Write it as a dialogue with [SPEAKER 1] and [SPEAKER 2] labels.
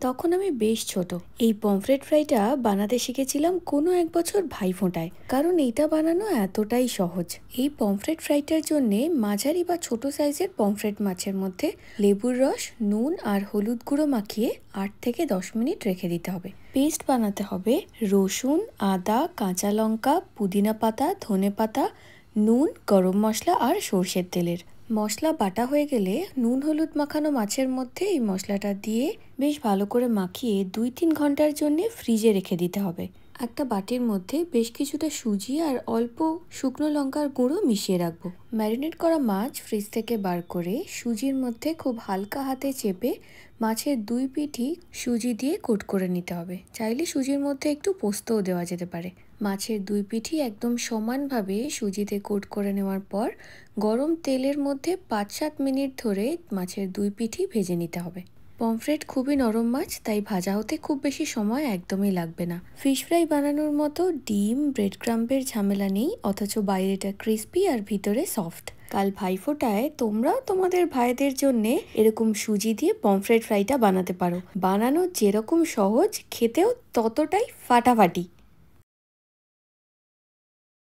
[SPEAKER 1] তখন আমি বেশ ছোট। এই পমফ্রেট ফ্রাইটা বানাতে শিখেছিলাম কোনো এক বছর ভাইফোঁটায়, কারণ এইটা বানানো এতটাই সহজ। এই পমফ্রেট ফ্রাইটার জন্যে মাঝারি বা ছোট সাইজের পমফ্রেট মাছের মধ্যে লেবুর রস, নুন আর হলুদ গুঁড়ো মাখিয়ে 8 থেকে 10 মিনিট রেখে দিতে হবে। পেস্ট বানাতে হবে রসুন, আদা, কাঁচা লঙ্কা, পুদিনা পাতা, ধনে পাতা, নুন, গরম মশলা আর সর্ষের তেলের। মশলা বাটা হয়ে গেলে নুন হলুদ মাখানো মাছের মধ্যে এই মশলাটা দিয়ে বেশ ভালো করে মাখিয়ে 2-3 ঘন্টার জন্য ফ্রিজে রেখে দিতে হবে। একটা বাটির মধ্যে বেশ কিছুটা সুজি আর অল্প শুকনো লঙ্কার গুঁড়ো মিশিয়ে রাখবো। ম্যারিনেট করা মাছ ফ্রিজ থেকে বার করে সুজির মধ্যে খুব হালকা হাতে চেপে মাছের 2 পিঠই সুজি দিয়ে কোট করে নিতে হবে। চাইলে সুজির মধ্যে একটু পোস্তও দেওয়া যেতে পারে। মাছের 2 পিঠই একদম সমানভাবে সুজিতে কোট করে নেওয়ার পর গরম তেলের মধ্যে 5-7 মিনিট ধরে মাছের 2 পিঠই ভেজে নিতে হবে। পমফ্রেট খুবই নরম মাছ, তাই ভাজা হতে খুব বেশি সময় একদমই লাগবে না। ফিশ ফ্রাই বানানোর মতো ডিম, ব্রেড ক্রাম্বের ঝামেলা নেই, অথচ বাইরেটা ক্রিস্পি আর ভিতরে সফট। কাল ভাইফোঁটায় তোমরাও তোমাদের ভাইদের জন্যে এরকম সুজি দিয়ে পমফ্রেট ফ্রাইটা বানাতে পারো। বানানো যেরকম সহজ, খেতেও ততটাই ফাটাফাটি।